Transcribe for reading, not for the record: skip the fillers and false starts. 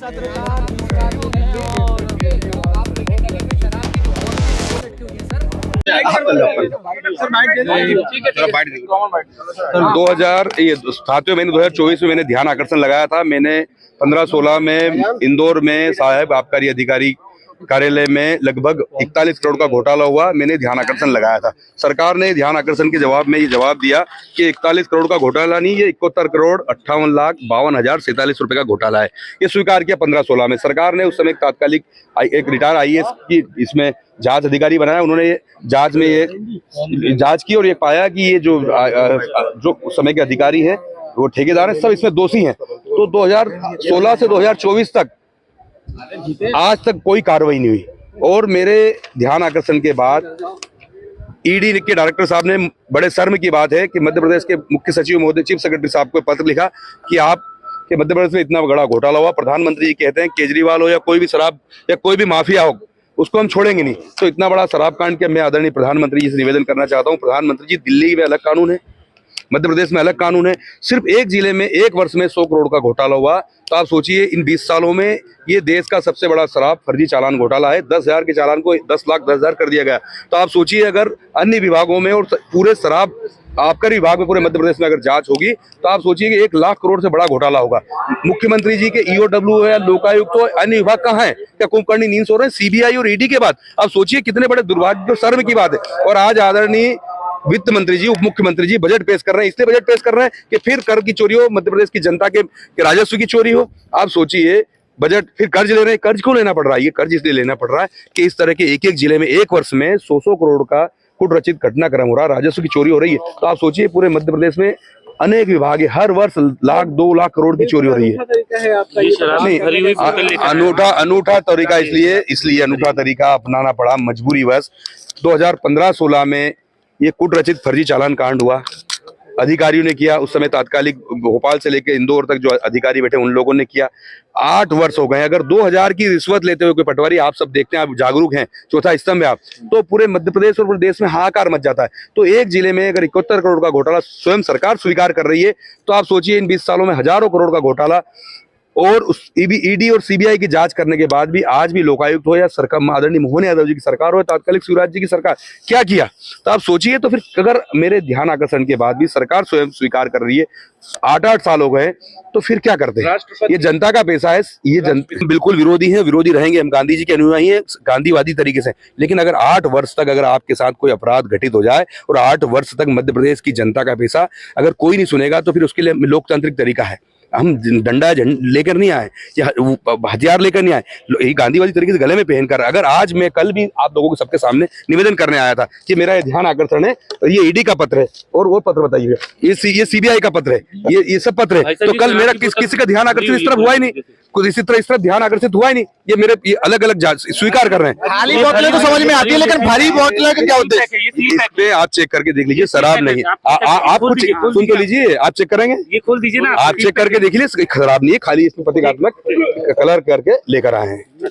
सातवें महीने 2024 में मैंने ध्यान आकर्षण लगाया था। मैंने 15-16 में इंदौर में साहब आबकारी अधिकारी कार्यालय में लगभग 41 करोड़ का घोटाला हुआ। मैंने ध्यान आकर्षण लगाया था। सरकार ने ध्यान आकर्षण के जवाब में ये जवाब दिया कि 41 करोड़ का घोटाला नहीं, ये 71 करोड़ 58,52,047 रुपए का घोटाला है। ये स्वीकार किया 15-16 में। सरकार ने उस समय तात्कालिक एक रिटायर्ड IAS की इसमें जांच अधिकारी बनाया। उन्होंने जांच में ये जांच की और ये पाया कि ये जो उस समय के अधिकारी हैं वो ठेकेदार हैं, सब इसमें दोषी हैं। तो 2016 से 2024 तक आज तक कोई कार्रवाई नहीं हुई। और मेरे ध्यान आकर्षण के बाद ED के डायरेक्टर साहब ने, बड़े शर्म की बात है कि मध्य प्रदेश के मुख्य सचिव महोदय चीफ सेक्रेटरी साहब को पत्र लिखा कि आप के मध्य प्रदेश में इतना बड़ा घोटाला हुआ। प्रधानमंत्री जी कहते हैं केजरीवाल हो या कोई भी शराब या कोई भी माफिया हो, उसको हम छोड़ेंगे नहीं। तो इतना बड़ा शराब कांड के मैं आदरणीय प्रधानमंत्री जी से निवेदन करना चाहता हूँ। प्रधानमंत्री जी, दिल्ली में अलग कानून है, मध्य प्रदेश में अलग कानून है। सिर्फ एक जिले में एक वर्ष में 100 करोड़ का घोटाला हुआ। तो आप सोचिए इन 20 सालों में ये देश का सबसे बड़ा शराब फर्जी चालान घोटाला है। 10,000 के चालान को 10,10,000 कर दिया गया। तो आप सोचिए अगर अन्य विभागों में और पूरे शराब आबकारी विभाग में पूरे मध्य प्रदेश में अगर जांच होगी तो आप सोचिए कि 1 लाख करोड़ से बड़ा घोटाला होगा। मुख्यमंत्री जी के EOW है, लोकायुक्त हो, अन्य विभाग कहाँ है? क्या कुंभकर्णी नींद सो रहे हैं? CBI और ED के बाद आप सोचिए कितने बड़े दुर्भाग्य और शर्म की बात है। और आज आदरणीय वित्त मंत्री जी, उप मुख्यमंत्री जी बजट पेश कर रहे हैं। इसलिए बजट पेश कर रहे हैं कि फिर कर की चोरी हो, मध्य प्रदेश की जनता के राजस्व की चोरी हो। आप सोचिए बजट, फिर कर्ज ले रहे हैं। कर्ज क्यों लेना पड़ रहा है? ये कर्ज इसलिए लेना पड़ रहा है कि इस तरह के एक जिले में एक वर्ष में 100 करोड़ का कुटरचित घटनाक्रम हो रहा है, राजस्व की चोरी हो रही है। तो आप सोचिए पूरे मध्य प्रदेश में अनेक विभाग है, हर वर्ष 1-2 लाख करोड़ की चोरी हो रही है। अनूठा तरीका इसलिए अनूठा तरीका अपनाना पड़ा मजबूरीवश। 2015-16 में ये कुटरचित फर्जी चालान कांड हुआ, अधिकारियों ने किया। उस समय तात्कालिक भोपाल से लेकर इंदौर तक जो अधिकारी बैठे उन लोगों ने किया। 8 वर्ष हो गए। अगर 2000 की रिश्वत लेते हुए कोई पटवारी, आप सब देखते हैं, आप जागरूक हैं, चौथा स्तंभ है आप, तो पूरे मध्य प्रदेश और पूरे देश में हाहाकार मच जाता है। तो एक जिले में अगर 71 करोड़ का घोटाला स्वयं सरकार स्वीकार कर रही है तो आप सोचिए इन 20 सालों में हजारों करोड़ का घोटाला। और उस ED और CBI की जांच करने के बाद भी आज भी लोकायुक्त हो या सरकार आदरणीय मोहन यादव जी की सरकार हो, तात्कालिक शिवराज जी की सरकार, क्या किया? तो आप सोचिए। तो फिर अगर मेरे ध्यान आकर्षण के बाद भी सरकार स्वयं स्वीकार कर रही है, 8-8 साल हो गए, तो फिर क्या करते हैं? ये जनता का पैसा है। ये बिल्कुल विरोधी है, विरोधी रहेंगे। हम गांधी जी के अनुयायी हैं, गांधीवादी तरीके से। लेकिन अगर 8 वर्ष तक अगर आपके साथ कोई अपराध घटित हो जाए और 8 वर्ष तक मध्य प्रदेश की जनता का पैसा अगर कोई नहीं सुनेगा, तो फिर उसके लिए लोकतांत्रिक तरीका है। हम डंडा लेकर नहीं आए, हथियार लेकर नहीं आए, ये गांधीवादी तरीके से गले में पहनकर। अगर आज मैं कल भी आप लोगों के सबके सामने निवेदन करने आया था कि मेरा ये ध्यान आकर्षण है, ये ED का पत्र है और वो पत्र बताइए, ये CBI का पत्र है, ये सब पत्र है। तो कल मेरा किसी का ध्यान आकर्षण इस तरफ हुआ ही नहीं, कुछ इस तरह ध्यान आकर्षित हुआ ही नहीं। ये मेरे अलग अलग स्वीकार कर रहे हैं। खाली बोतलें तो समझ में आती है, लेकिन भारी बोतलें का क्या उद्देश्य? इस पे आप चेक करके देख लीजिए, शराब नहीं है। आप कुछ सुन तो लीजिए, आप चेक करेंगे, ये खोल दीजिए ना, आप चेक करके देख लीजिए, खराब नहीं है, खाली इसमें प्रतीकात्मक कलर करके लेकर आए हैं।